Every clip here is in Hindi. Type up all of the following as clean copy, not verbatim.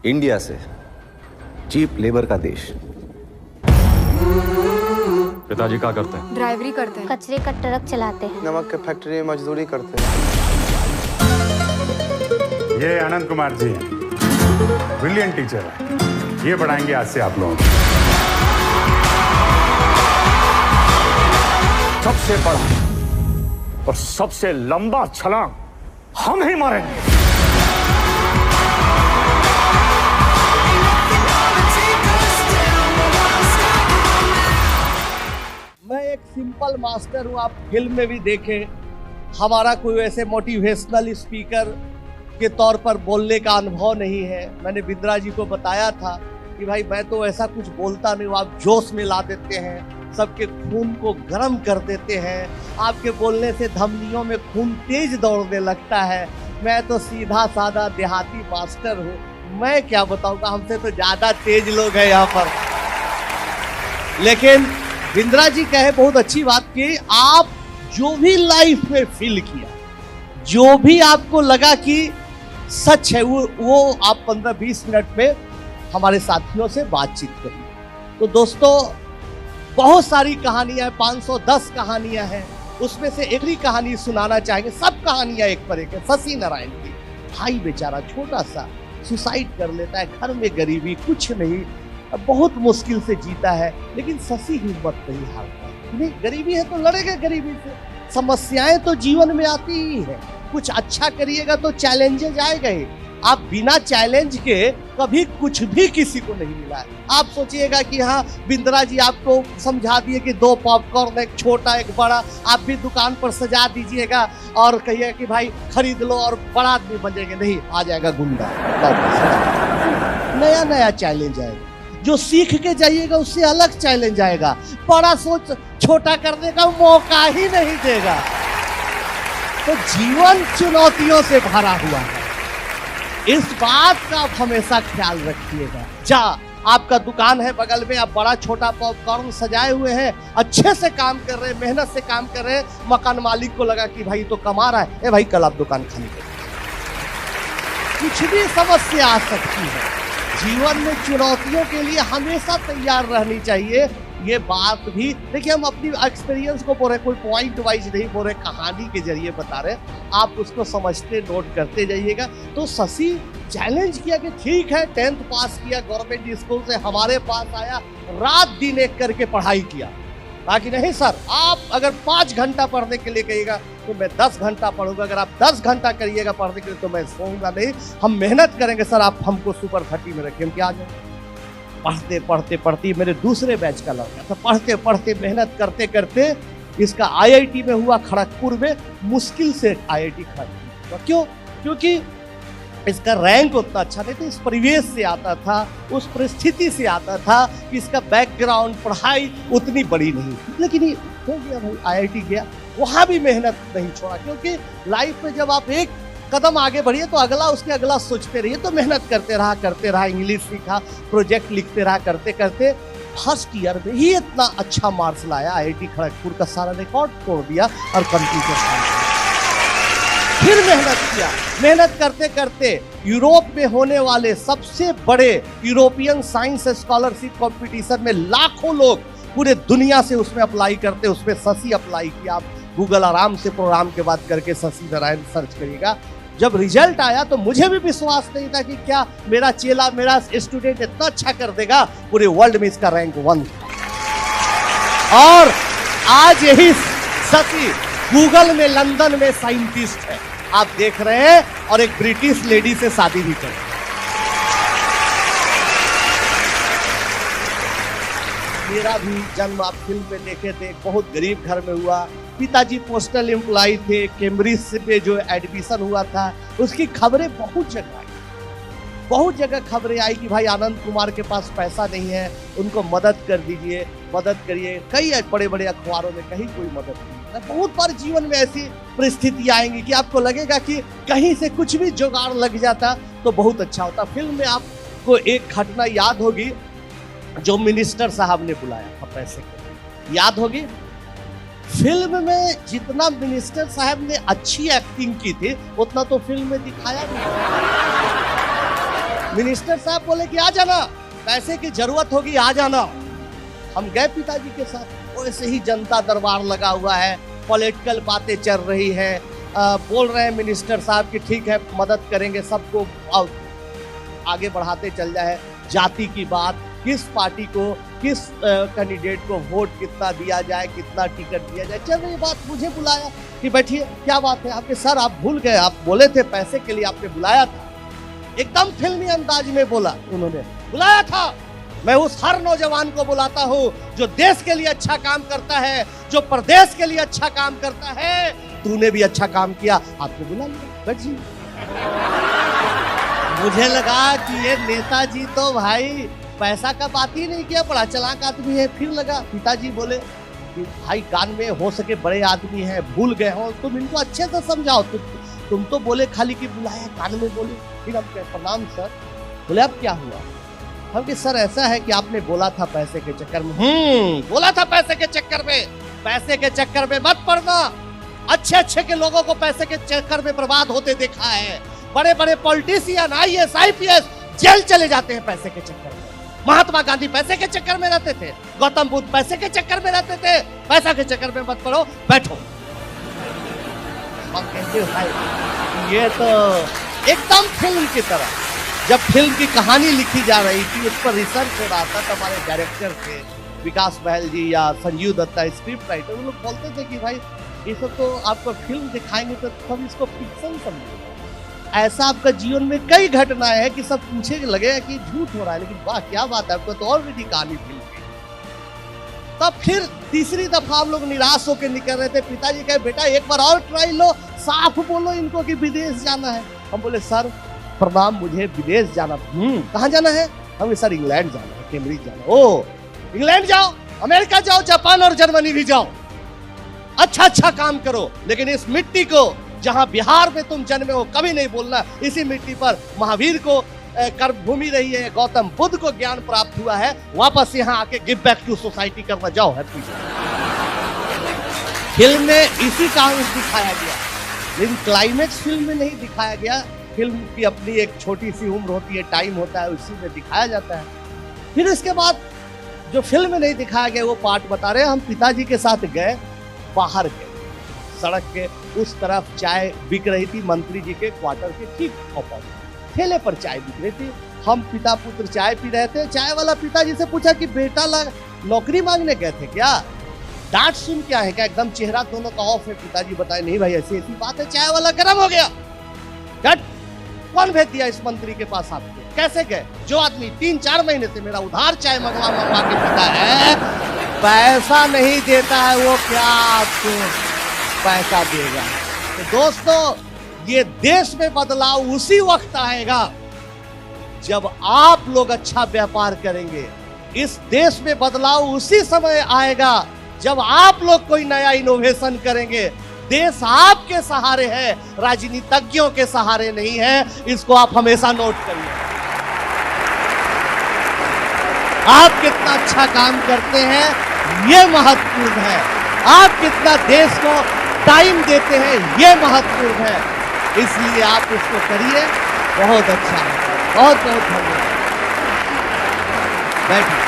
इंडिया से चीप लेबर का देश। पिताजी क्या करते हैं? ड्राइवरी करते हैं। कचरे का ट्रक चलाते हैं। नमक के फैक्ट्री में मजदूरी करते हैं। ये अनंत कुमार जी हैं, ब्रिलियंट टीचर है। ये पढ़ाएंगे आज से आप लोगों को। सबसे बड़ा और सबसे लंबा छलांग हम ही मारेंगे। मैं एक सिंपल मास्टर हूँ, आप फिल्म में भी देखें। हमारा कोई ऐसे मोटिवेशनल स्पीकर के तौर पर बोलने का अनुभव नहीं है। मैंने बिंद्रा जी को बताया था कि भाई मैं तो ऐसा कुछ बोलता नहीं हूँ, आप जोश में ला देते हैं, सबके खून को गर्म कर देते हैं, आपके बोलने से धमनियों में खून तेज दौड़ने लगता है। मैं तो सीधा साधा देहाती मास्टर हूँ, मैं क्या बताऊँगा, हमसे तो ज़्यादा तेज लोग हैं यहाँ पर। लेकिन बिंद्रा जी कहे बहुत अच्छी बात की, आप जो भी लाइफ में फील किया, जो भी आपको लगा कि सच है, वो आप 15-20 मिनट में हमारे साथियों से बातचीत करिए। तो दोस्तों, बहुत सारी कहानियां, 510 कहानियां हैं, उसमें से एक ही कहानी सुनाना चाहेंगे। सब कहानियां एक पर एक है। शशि नारायण की, भाई बेचारा छोटा सा सुसाइड कर लेता है, घर में गरीबी, कुछ नहीं, बहुत मुश्किल से जीता है, लेकिन शशि हिम्मत नहीं हारता। नहीं, गरीबी है तो लड़ेगा गरीबी से। समस्याएं तो जीवन में आती ही है, कुछ अच्छा करिएगा तो चैलेंजेस आएगा ही। आप बिना चैलेंज के कभी कुछ भी किसी को नहीं मिला है। आप सोचिएगा कि हाँ, बिंद्रा जी आपको समझा दिए कि 2 पॉपकॉर्न, एक छोटा एक बड़ा, आप भी दुकान पर सजा दीजिएगा और कहिए कि भाई खरीद लो और बड़ा आदमी बन जाएंगे। नहीं, आ जाएगा गुंडा। नया नया चैलेंज आएगा, जो सीख के जाइएगा उससे अलग चैलेंज आएगा। बड़ा सोच छोटा करने का मौका ही नहीं देगा। तो जीवन चुनौतियों से भरा हुआ है, इस बात का आप हमेशा ख्याल रखिएगा। आपका दुकान है बगल में, आप बड़ा छोटा पॉपकॉर्न सजाए हुए हैं, अच्छे से काम कर रहे हैं, मेहनत से काम कर रहे हैं, मकान मालिक को लगा कि भाई तो कमा रहा है, ए भाई कल आप दुकान खाली करिए। कुछ भी समस्या आ सकती है। जीवन में चुनौतियों के लिए हमेशा तैयार रहनी चाहिए। ये बात भी देखिए, हम अपनी एक्सपीरियंस को बोल रहे, कोई पॉइंट वाइज नहीं बोल रहे, कहानी के जरिए बता रहे, आप उसको समझते नोट करते जाइएगा। तो शशि चैलेंज किया कि ठीक है, 10th पास किया गवर्नमेंट स्कूल से, हमारे पास आया, रात दिन एक करके पढ़ाई किया। बाकी नहीं सर, आप अगर 5 घंटा पढ़ने के लिए कहिएगा तो मैं 10 घंटा पढ़ूंगा, अगर आप 10 घंटा करिएगा पढ़ने के लिए तो मैं सोऊंगा नहीं। हम मेहनत करेंगे सर, आप हमको सुपर 30 में रखिए, हम क्या आ जाएंगे। पढ़ते पढ़ते पढ़ते, मेरे दूसरे बैच का लड़का था, पढ़ते पढ़ते मेहनत करते करते इसका IIT में हुआ, खड़गपुर में, मुश्किल से IIT खड़गपुर। क्यों? क्योंकि इसका रैंक उतना अच्छा नहीं था, इस परिवेश से आता था, उस परिस्थिति से आता था कि इसका बैकग्राउंड, पढ़ाई उतनी बड़ी नहीं, लेकिन ये हो गया भाई, IIT गया, वहाँ भी मेहनत नहीं छोड़ा। क्योंकि लाइफ में जब आप एक कदम आगे बढ़िए तो अगला उसके अगला सोचते रहिए। तो मेहनत करते रहा, इंग्लिश सीखा, प्रोजेक्ट लिखते रहा, करते करते फर्स्ट ईयर में ही इतना अच्छा मार्क्स लाया, IIT खड़गपुर का सारा रिकॉर्ड तोड़ दिया और कंप्यूटर साइंस। फिर मेहनत किया, मेहनत करते करते यूरोप में होने वाले सबसे बड़े यूरोपियन साइंस स्कॉलरशिप कंपटीशन में लाखों लोग पूरे दुनिया से उसमें अप्लाई करते, उसमें शशि अप्लाई किया। आप गूगल आराम से प्रोग्राम के बाद करके शशि नारायण सर्च करिएगा। जब रिजल्ट आया तो मुझे भी विश्वास नहीं था कि क्या मेरा चेला, मेरा स्टूडेंट इतना अच्छा कर देगा, पूरे वर्ल्ड में इसका रैंक 1 था। और आज यही शशि गूगल में लंदन में साइंटिस्ट है, आप देख रहे हैं, और एक ब्रिटिश लेडी से शादी भी कर। मेरा भी जन्म आप फिल्म में देखे थे, बहुत गरीब घर में हुआ। पिताजी पोस्टल एम्प्लॉय थे, कैम्ब्रिज में जो एडमिशन हुआ था उसकी खबरें बहुत जगह खबरें आई कि भाई आनंद कुमार के पास पैसा नहीं है, उनको मदद कर दीजिए, मदद करिए। कई बड़े बड़े अखबारों में कहीं कोई मदद नहीं। बहुत बार जीवन में ऐसी परिस्थितियां आएंगी कि आपको लगेगा कि कहीं से कुछ भी जुगाड़ लग जाता तो बहुत अच्छा होता। फिल्म में आपको एक घटना याद होगी, जो मिनिस्टर साहब ने बुलाया था पैसे के, याद होगी। फिल्म में जितना मिनिस्टर साहब ने अच्छी एक्टिंग की थी उतना तो फिल्म में दिखाया नहीं। मिनिस्टर साहब बोले कि आ जाना, पैसे की जरूरत होगी आ जाना। हम गए पिताजी के साथ, वैसे ही जनता दरबार लगा हुआ है, पॉलिटिकल बातें चल रही है, बोल रहे हैं मिनिस्टर साहब कि ठीक है मदद करेंगे, सबको आगे बढ़ाते चल जाए। जाति की बात, किस पार्टी को, किस कैंडिडेट को वोट कितना दिया जाए, कितना टिकट दिया जाए, चल रही बात। मुझे बुलाया कि बैठिए, क्या बात है आपके सर, आप भूल गए, आप बोले थे पैसे के लिए आपने बुलाया था। एकदम फिल्मी अंदाज में बोला उन्होंने, बुलाया था। मैं उस हर नौजवान को बुलाता हूँ जो देश के लिए अच्छा काम करता है, जो प्रदेश के लिए अच्छा काम करता है। तूने भी अच्छा काम किया, आपको बुला लिया, बैठ जी। मुझे लगा कि ये नेताजी तो भाई पैसा का बात ही नहीं किया, बड़ा चालाक आदमी है। फिर लगा पिताजी बोले कि भाई कान में हो सके बड़े आदमी हैं, भूल गए हो, तुम इनको अच्छे से समझाओ। तुम तो बोले खाली कि बुलाया, कान में बोले। फिर हम कहे प्रणाम सर। बोले अब क्या हुआ? हम कि सर ऐसा है कि आपने बोला था पैसे के चक्कर में। बोला था पैसे के चक्कर में, पैसे के चक्कर में मत पड़ना। अच्छे अच्छे के लोगों को पैसे के चक्कर में बर्बाद होते देखा है। बड़े बड़े पॉलिटिशियन, IAS IPS जेल चले जाते हैं पैसे के चक्कर में। महात्मा गांधी पैसे के चक्कर में रहते थे, गौतम बुद्ध पैसे के चक्कर में रहते थे। पैसा के चक्कर में मत पड़ो, बैठो। हम कहते भाई ये तो एकदम फिल्म की तरह। जब फिल्म की कहानी लिखी जा रही थी, उस पर रिसर्च हो रहा था, तो हमारे डायरेक्टर थे विकास बहल जी या संजीव दत्ता स्क्रिप्ट राइटर, वो लोग बोलते थे कि भाई ये सब तो आपको फिल्म दिखाएंगे तो सब इसको फिक्शन समझेगा। ऐसा आपका जीवन में कई घटनाएं हैं कि सब पूछे लगेगा कि झूठ हो रहा है, लेकिन वाह क्या बात है, आपको तो ऑलरेडी कहानी फिल्म की। तब फिर तीसरी दफा हम लोग निराश होकर निकल रहे थे। पिताजी कहे बेटा एक बार और ट्राई लो, साफ बोलो इनको कि विदेश जाना है। हम बोले सर प्रणाम, मुझे विदेश जाना। कहाँ जाना है? हम सर इंग्लैंड जाना है, कैम्ब्रिज जाना। ओ इंग्लैंड जाओ, अमेरिका जाओ, जापान और जर्मनी भी जाओ, अच्छा अच्छा काम करो, लेकिन इस मिट्टी को जहां बिहार में तुम जन्मे हो कभी नहीं बोलना। इसी मिट्टी पर महावीर को कर्मभूमि रही है, गौतम बुद्ध को ज्ञान प्राप्त हुआ है, वापस यहाँ आके गिव बैक टू सोसाइटी करना जाओ। हैप्पी फिल्म में इसी कारण दिखाया गया, लेकिन क्लाइमेक्स फिल्म में नहीं दिखाया गया। फिल्म की अपनी एक छोटी सी उम्र होती है, टाइम होता है, उसी में दिखाया जाता है। फिर इसके बाद जो फिल्म में नहीं दिखाया गया वो पार्ट बता रहे हैं। हम पिताजी के साथ गए, बाहर गए, सड़क के उस तरफ चाय बिक रही थी, मंत्री जी के क्वार्टर के ठीक अपोजिट ठेले पर चाय बिक रही थी। हम पिता पुत्र चाय पी रहे थे। चाय वाला पिताजी से पूछा कि बेटा नौकरी मांगने गए थे क्या? डांट सुन क्या है क्या? एकदम चेहरा दोनों का ऑफ है। पिताजी बताए नहीं भाई ऐसी ऐसी बात है। चाय वाला गर्म हो गया, कट कौन भेज दिया इस मंत्री के पास आपको? कैसे गए? जो आदमी 3-4 महीने से मेरा उधार चाय मंगवा के पीता है, पैसा नहीं देता है, वो क्या आपको पैसा देगा? तो दोस्तों ये देश में बदलाव उसी वक्त आएगा जब आप लोग अच्छा व्यापार करेंगे। इस देश में बदलाव उसी समय आएगा जब आप लोग कोई नया इनोवेशन करेंगे। देश आपके सहारे है, राजनीतिज्ञों के सहारे नहीं है। इसको आप हमेशा नोट करिए। आप कितना अच्छा काम करते हैं ये महत्वपूर्ण है, आप कितना देश को टाइम देते हैं ये महत्वपूर्ण है। इसलिए आप इसको करिए, बहुत अच्छा है। बहुत बहुत धन्यवाद। बैठिए।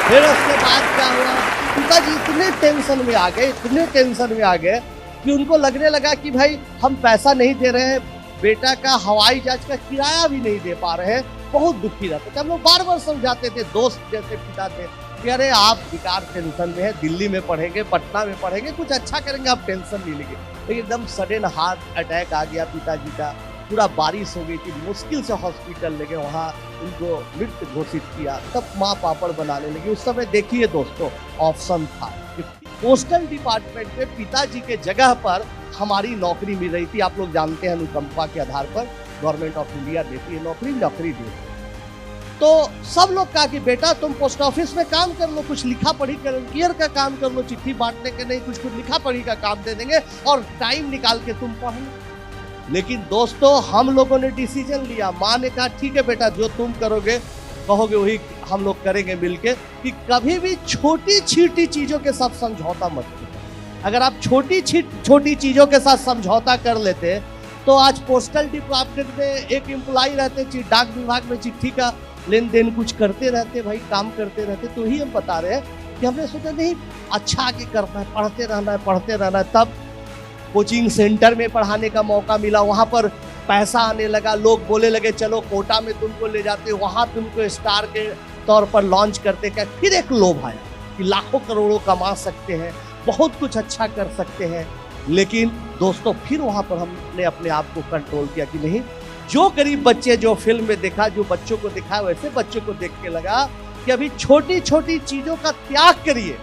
फिर उसके बाद क्या हुआ? पिताजी इतने टेंशन में आ गए, इतने टेंशन में आ गए कि उनको लगने लगा कि भाई हम पैसा नहीं दे रहे हैं, बेटा का हवाई जहाज का किराया भी नहीं दे पा रहे हैं। बहुत दुखी रहते थे। हम लोग बार बार समझाते थे, दोस्त जैसे पिता थे कि अरे आप बेकार टेंशन में है, दिल्ली में पढ़ेंगे, पटना में पढ़ेंगे, कुछ अच्छा करेंगे, आप टेंशन नहीं लेंगे। लेकिन एकदम सडन हार्ट अटैक आ गया पिताजी का। पूरा बारिश हो गई थी, मुश्किल से हॉस्पिटल ले गए, वहाँ उनको मृत घोषित किया। तब माँ पापड़ बनाने लगी। उस समय देखिए दोस्तों ऑप्शन था कि पोस्टल डिपार्टमेंट में पिताजी के जगह पर हमारी नौकरी मिल रही थी। आप लोग जानते हैं अनुकंपा के आधार पर गवर्नमेंट ऑफ इंडिया देती है नौकरी देती है। तो सब लोग कहा कि बेटा तुम पोस्ट ऑफिस में काम कर लो, कुछ लिखा पढ़ी कर का काम कर लो, चिट्ठी बांटने के नहीं, कुछ लिखा पढ़ी का काम दे देंगे और टाइम निकाल के तुम पढ़ लो। लेकिन दोस्तों हम लोगों ने डिसीजन लिया। माँ ने कहा ठीक है बेटा, जो तुम करोगे कहोगे वही हम लोग करेंगे मिलके, कि कभी भी छोटी छोटी चीजों के साथ समझौता मत करो। अगर आप छोटी छोटी चीजों के साथ समझौता कर लेते तो आज पोस्टल डिपार्टमेंट में एक एम्प्लॉय रहते, डाक विभाग में चिट्ठी का लेन देन कुछ करते रहते, भाई काम करते रहते। तो ही हम बता रहे हैं कि हमने सोचा नहीं अच्छा आगे करना है, पढ़ते रहना है। तब कोचिंग सेंटर में पढ़ाने का मौका मिला, वहाँ पर पैसा आने लगा, लोग बोले लगे चलो कोटा में तुमको ले जाते, वहाँ तुमको स्टार के तौर पर लॉन्च करते। क्या फिर एक लोभ आया कि लाखों करोड़ों कमा सकते हैं, बहुत कुछ अच्छा कर सकते हैं। लेकिन दोस्तों फिर वहाँ पर हमने अपने आप को कंट्रोल किया कि नहीं, जो गरीब बच्चे जो फिल्म में देखा, जो बच्चों को दिखा, वैसे बच्चों को देख के लगा कि अभी छोटी छोटी चीजों का त्याग करिए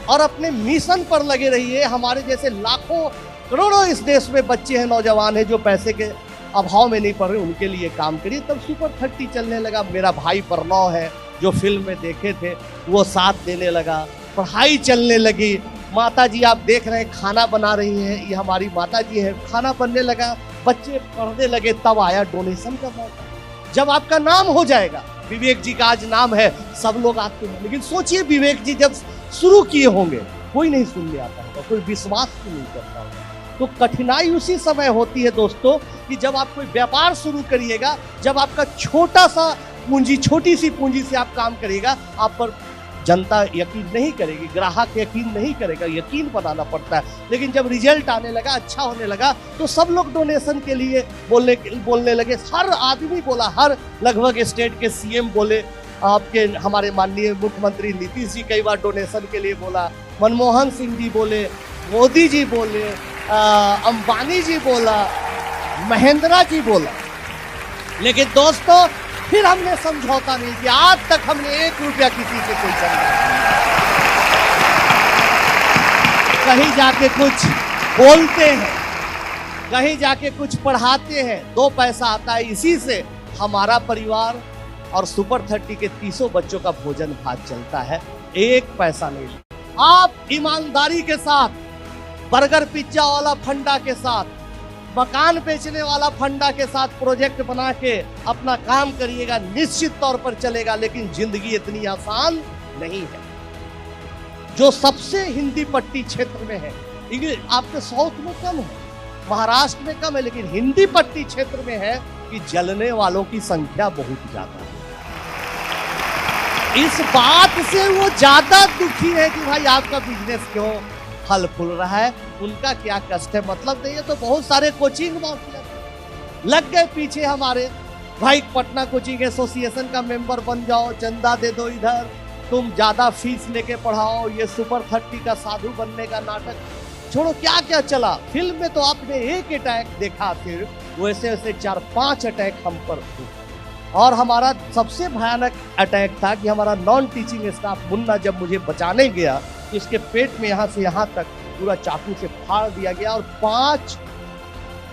और अपने मिशन पर लगे रहिए। हमारे जैसे लाखों करोड़ों इस देश में बच्चे हैं, नौजवान हैं जो पैसे के अभाव में नहीं पड़ रहे, उनके लिए काम करिए। तब सुपर 30 चलने लगा। मेरा भाई प्रणव है जो फिल्म में देखे थे, वो साथ देने लगा, पढ़ाई चलने लगी। माता जी आप देख रहे हैं खाना बना रही हैं, ये हमारी माता जी है, खाना बनने लगा, बच्चे पढ़ने लगे। तब आया डोनेशन का मौका। जब आपका नाम हो जाएगा, विवेक जी का आज नाम है, सब लोग आते हैं। लेकिन सोचिए विवेक जी जब शुरू किए होंगे, कोई नहीं सुनने आता होगा, कोई विश्वास भी नहीं करता होगा। तो कठिनाई उसी समय होती है दोस्तों कि जब आप कोई व्यापार शुरू करिएगा, जब आपका छोटा सा पूंजी, छोटी सी पूंजी से आप काम करिएगा, आप पर जनता यकीन नहीं करेगी, ग्राहक यकीन नहीं करेगा, यकीन बनाना पड़ता है। लेकिन जब रिजल्ट आने लगा, अच्छा होने लगा, तो सब लोग डोनेशन के लिए बोलने लगे। हर आदमी बोला, हर लगभग स्टेट के सीएम बोले, आपके हमारे माननीय मुख्यमंत्री नीतीश जी कई बार डोनेशन के लिए बोला, मनमोहन सिंह जी बोले, मोदी जी बोले, अंबानी जी बोला, महेंद्रा जी बोला। लेकिन दोस्तों फिर हमने समझौता नहीं किया। आज तक हमने 1 रुपया किसी से कोई समझौता नहीं। कहीं जाके कुछ बोलते हैं, कहीं जाके कुछ पढ़ाते हैं, 2 पैसा आता है, इसी से हमारा परिवार और सुपर 30 के 300 बच्चों का भोजन भात चलता है। 1 पैसा नहीं। आप ईमानदारी के साथ, बर्गर पिज्जा वाला फंडा के साथ, मकान बेचने वाला फंडा के साथ प्रोजेक्ट बना के अपना काम करिएगा, निश्चित तौर पर चलेगा। लेकिन जिंदगी इतनी आसान नहीं है। जो सबसे हिंदी पट्टी क्षेत्र में है, आपके साउथ में कम है, महाराष्ट्र में कम है, लेकिन हिंदी पट्टी क्षेत्र में है कि जलने वालों की संख्या बहुत ज्यादा है। इस बात से वो ज्यादा दुखी है कि भाई आपका बिजनेस क्यों फल फूल रहा है, उनका क्या कष्ट है मतलब नहीं है। तो बहुत सारे कोचिंग माफिया लग गए पीछे हमारे, भाई पटना कोचिंग एसोसिएशन का मेंबर बन जाओ, चंदा दे दो, इधर तुम ज्यादा फीस लेके पढ़ाओ, ये सुपर 30 का साधु बनने का नाटक छोड़ो। क्या क्या चला फिल्म में, तो आपने एक अटैक देखा, फिर वैसे वैसे 4-5 अटैक हम पर हुए। और हमारा सबसे भयानक अटैक था कि हमारा नॉन टीचिंग स्टाफ मुन्ना जब मुझे बचाने गया, इसके पेट में यहाँ से यहाँ तक पूरा चाकू से फाड़ दिया गया और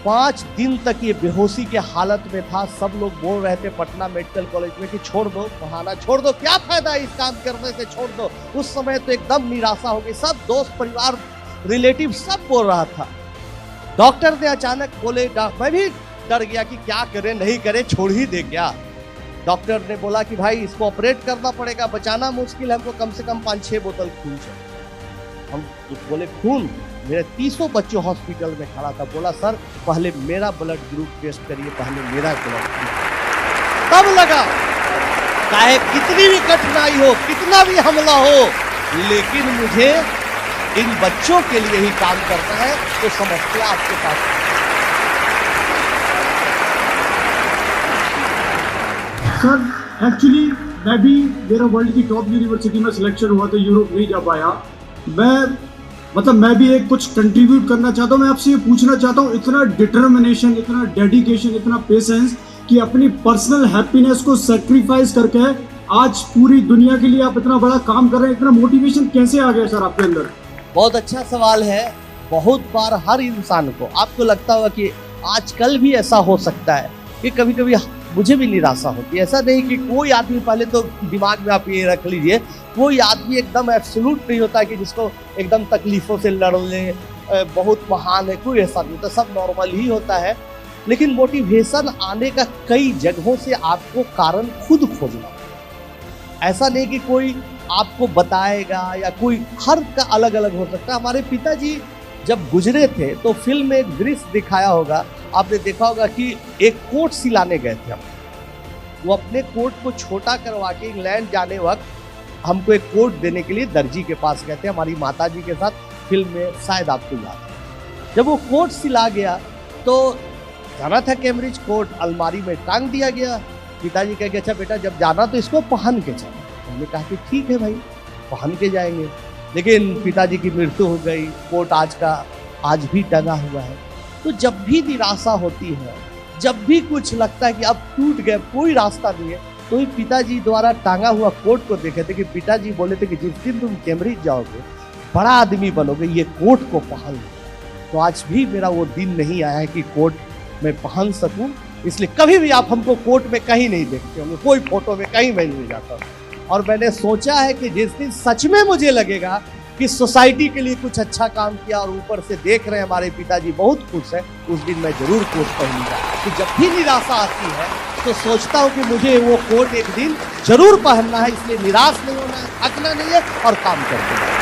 5 दिन तक ये बेहोशी के हालत में था। सब लोग बोल रहे थे पटना मेडिकल कॉलेज में कि छोड़ दो पढ़ाना, छोड़ दो, क्या फायदा है इस काम करने से, छोड़ दो। उस समय तो एकदम निराशा हो गई, सब दोस्त परिवार रिलेटिव सब बोल रहा था। डॉक्टर ने अचानक बोले, मैं भी डर गया कि क्या करे नहीं करे, छोड़ ही दे क्या। डॉक्टर ने बोला कि भाई इसको ऑपरेट करना पड़ेगा, बचाना मुश्किल है, हमको कम से कम 5-6 बोतल खून चाहिए। हम बोले खून? मेरे 300 बच्चों हॉस्पिटल में खड़ा था, बोला सर पहले मेरा ब्लड ग्रुप टेस्ट करिए, पहले मेरा ब्लड ग्रुप। तब लगा चाहे कितनी भी कठिनाई हो, कितना भी हमला हो, लेकिन मुझे इन बच्चों के लिए ही काम करना है। तो समस्या आपके पास सर, एक्चुअली मैं भी, मेरा वर्ल्ड की टॉप यूनिवर्सिटी में सिलेक्शन हुआ तो यूरोप नहीं जा पाया। मैं भी एक कुछ कंट्रीब्यूट करना चाहता हूँ। मैं आपसे ये पूछना चाहता हूँ, इतना डिटर्मिनेशन, इतना डेडिकेशन, इतना पेशेंस कि अपनी पर्सनल हैप्पीनेस को सेक्रीफाइस करके आज पूरी दुनिया के लिए आप इतना बड़ा काम कर रहे हैं, इतना मोटिवेशन कैसे आ गया सर आपके अंदर? बहुत अच्छा सवाल है। बहुत बार हर इंसान को, आपको लगता होगा कि आजकल भी ऐसा हो सकता है कि कभी कभी मुझे भी निराशा होती है। ऐसा नहीं कि कोई आदमी, पहले तो दिमाग में आप ये रख लीजिए, कोई आदमी एकदम एब्सोल्यूट नहीं होता है कि जिसको एकदम तकलीफों से लड़ ले, बहुत महान है, कोई ऐसा नहीं होता, सब नॉर्मल ही होता है। लेकिन मोटिवेशन आने का कई जगहों से आपको कारण खुद खोजना। ऐसा नहीं कि कोई आपको बताएगा या कोई, हर का अलग अलग हो सकता है। हमारे पिताजी जब गुजरे थे तो फिल्म में एक दृश्य दिखाया होगा, आपने देखा होगा कि एक कोट सिलाने गए थे हम, वो अपने कोट को छोटा करवा के इंग्लैंड जाने वक्त हमको एक कोट देने के लिए दर्जी के पास गए थे, हमारी माता जी के साथ, फिल्म में शायद आपको याद है। जब वो कोट सिला गया तो जाना था कैम्ब्रिज, कोट अलमारी में टांग दिया गया। पिताजी कह के अच्छा बेटा जब जाना तो इसको पहन के चलो। हमने कहा कि ठीक है भाई पहन के जाएंगे, लेकिन पिताजी की मृत्यु हो गई, कोट आज भी टंगा हुआ है। तो जब भी निराशा होती है, जब भी कुछ लगता है कि अब टूट गए, कोई रास्ता नहीं है, तो ही पिताजी द्वारा टांगा हुआ कोट को देखे थे कि पिताजी बोले थे कि जिस दिन तुम कैम्ब्रिज जाओगे बड़ा आदमी बनोगे, ये कोट को पहन लो। तो आज भी मेरा वो दिन नहीं आया है कि कोट मैं पहन सकूं, इसलिए कभी भी आप हमको कोट में कहीं नहीं देखते होंगे, कोई फोटो में कहीं मैं नहीं जाता। और मैंने सोचा है कि जिस दिन सच में मुझे लगेगा कि सोसाइटी के लिए कुछ अच्छा काम किया और ऊपर से देख रहे हैं हमारे पिताजी बहुत खुश है, उस दिन मैं जरूर कोट पहनूंगा। तो जब भी निराशा आती है तो सोचता हूँ कि मुझे वो कोट एक दिन जरूर पहनना है, इसलिए निराश नहीं होना है, थकना नहीं है और काम करना है।